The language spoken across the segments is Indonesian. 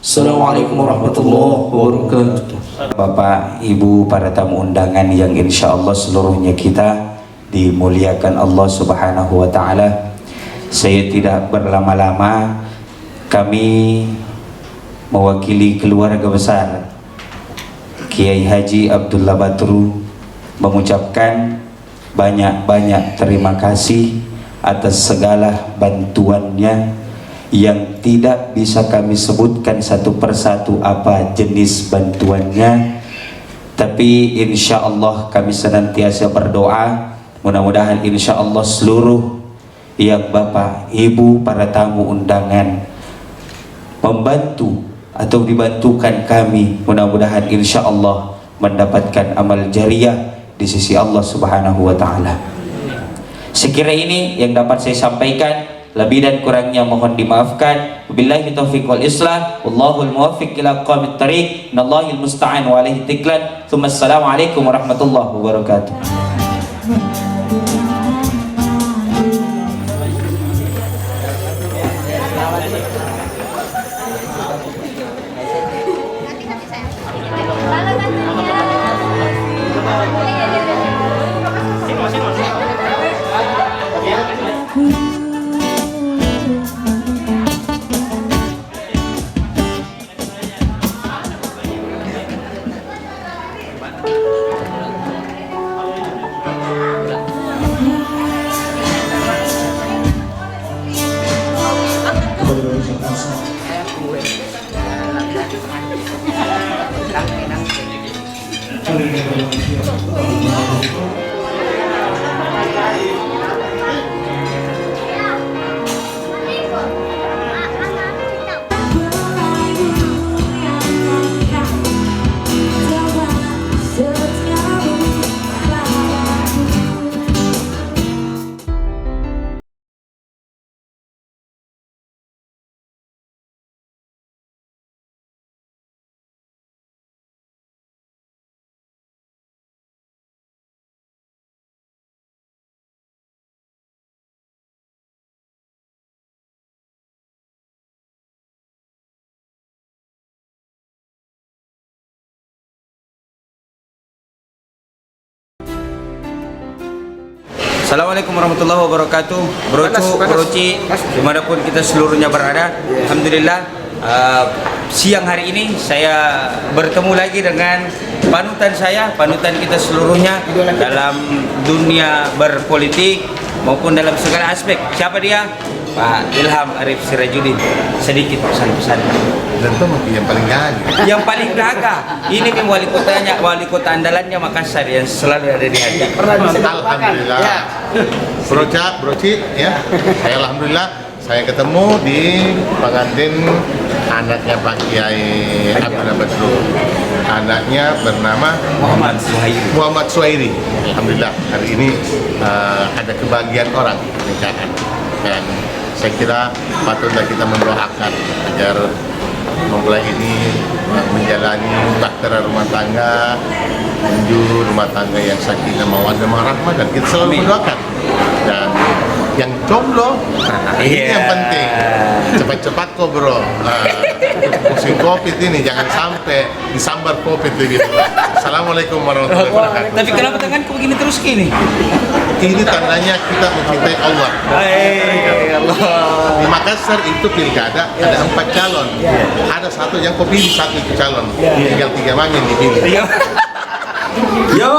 Assalamualaikum warahmatullahi wabarakatuh. Bapak, Ibu, para tamu undangan yang insya Allah seluruhnya kita dimuliakan Allah Subhanahu wa Ta'ala. Saya tidak berlama-lama, kami mewakili keluarga besar Kiai Haji Abdullah Badru mengucapkan banyak-banyak terima kasih atas segala bantuannya yang tidak bisa kami sebutkan satu persatu apa jenis bantuannya, tapi insya Allah kami senantiasa berdoa mudah-mudahan insya Allah seluruh yang Bapak, Ibu, para tamu undangan membantu atau dibantukan kami, mudah-mudahan insya Allah mendapatkan amal jariah di sisi Allah Subhanahu wa Ta'ala. Sekira ini yang dapat saya sampaikan, lebih dan kurangnya mohon dimaafkan. Wabillahi taufiq wal islah, wallahul muwaffiq ila aqwamit thariq, nallahil musta'an wa alaihi tiklan. Assalamualaikum warahmatullahi wabarakatuh. Assalamualaikum warahmatullahi wabarakatuh. Broci, dimanapun kita seluruhnya berada, alhamdulillah siang hari ini saya bertemu lagi dengan panutan kita seluruhnya dalam dunia berpolitik maupun dalam segala aspek. Siapa dia? Pak Ilham Arif Sirajuddin. Sedikit pesan-pesan. Tentu yang paling gagah. Yang paling gagah. Ini nih wali kota andalannya Makassar yang selalu ada di hati. Alhamdulillah. Ya. Broci, ya. Alhamdulillah saya ketemu di pengantin anaknya Pak Kiai Abdullah Badru. Anaknya bernama Muhammad Suhairi. Alhamdulillah hari ini ada kebahagiaan orang pernikahan, dan saya kira patutlah kita mendoakan agar mempelai ini menjalani bahtera rumah tangga, menuju rumah tangga yang sakinah mawaddah warahmah, dan kita selalu mendoakan. Dan yang jomblo, ini yang penting, cepat-cepat kok bro. Musim COVID ini jangan sampai disambar COVID begitu. Assalamualaikum warahmatullahi wabarakatuh. Tapi kenapa tanganku begini terus gini? Ini tandanya kita mencintai Allah. Di Makassar itu pilkada ada 4 calon, ada satu yang kau pilih, satu itu calon, tinggal 3 mangin dipilih. Yo,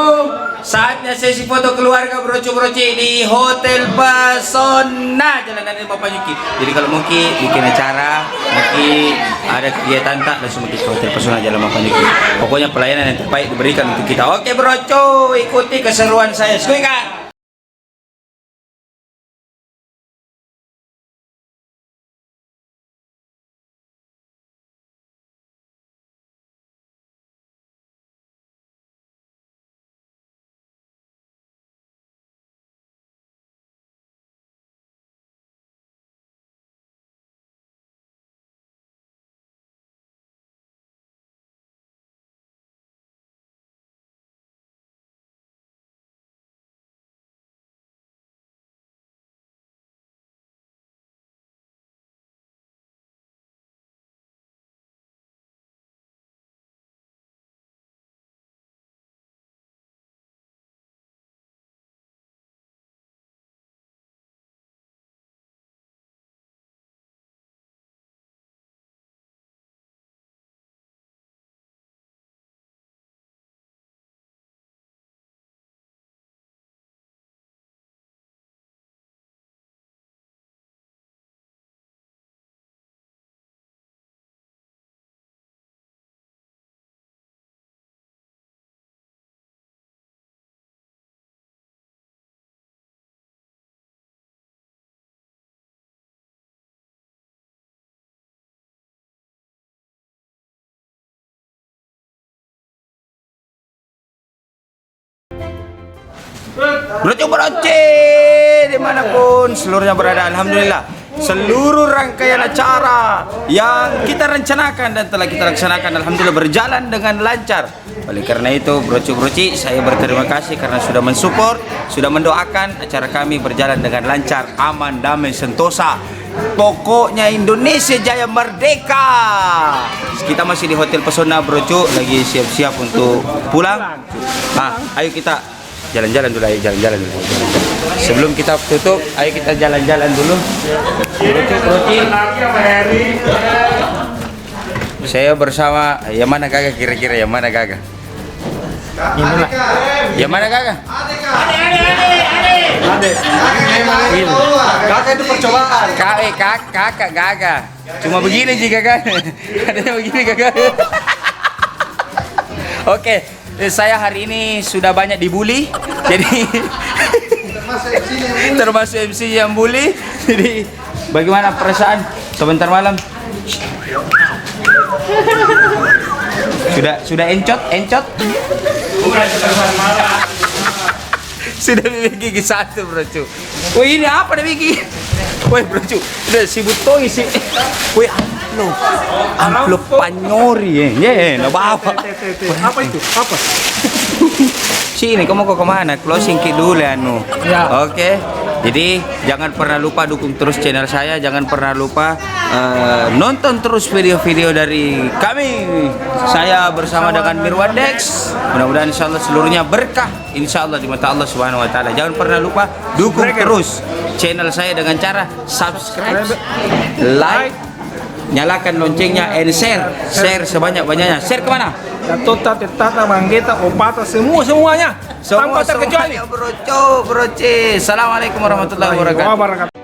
saatnya sesi foto keluarga broco-broci di Hotel Pesona Jalan Raden Bapak Yuki. Jadi kalau mungkin bikin acara, mungkin ada kegiatan tak, langsung ke Hotel Pesona Jalan Bapak Yuki. Pokoknya pelayanan yang terbaik diberikan untuk kita. Oke broco, ikuti keseruan saya. Skuika. Broco-broci dimanapun seluruhnya berada, alhamdulillah seluruh rangkaian acara yang kita rencanakan dan telah kita laksanakan alhamdulillah berjalan dengan lancar. Oleh karena itu broco-broci, saya berterima kasih karena sudah mensupport, sudah mendoakan acara kami berjalan dengan lancar, aman, damai, sentosa. Pokoknya Indonesia Jaya Merdeka. Kita masih di Hotel Pesona broco, lagi siap-siap untuk pulang. Ayo kita jalan-jalan dulu, ayo jalan-jalan dulu. Sebelum kita tutup, ayo kita jalan-jalan dulu. Broci. Saya bersama, yang mana Gaga kira-kira, yang mana Gaga? Yang mana Gaga? Adik. Kakak itu percobaan. Kakak Gaga. Cuma begini sih Gaga. Adanya begini Gaga. Oke, saya hari ini sudah banyak dibully. Jadi termasuk MC yang bully. Jadi bagaimana perasaan sebentar malam? Sudah encot? Sudah gigi satu broco. Wih ini apa nih gigi? Wih broco, udah sibuk toy sih. Wih amplop panyori ya, nggak apa. Apa itu? Apa? Sini kamu kok kemana? Closing kit dulu anu. Ya. Oke. Jadi jangan pernah lupa dukung terus channel saya. Jangan pernah lupa nonton terus video-video dari kami. Saya bersama dengan Mirwan Dex. Mudah-mudahan insyaallah seluruhnya berkah. Insyaallah di mata Allah Subhanahu Wa Taala. Jangan pernah lupa dukung terus channel saya dengan cara subscribe, like, nyalakan loncengnya, and share sebanyak-banyaknya. Share kemana? Tota, Tata, Manggeta, Opata, semuanya. Tanpa terkecuali. Broco. Assalamualaikum warahmatullahi wabarakatuh.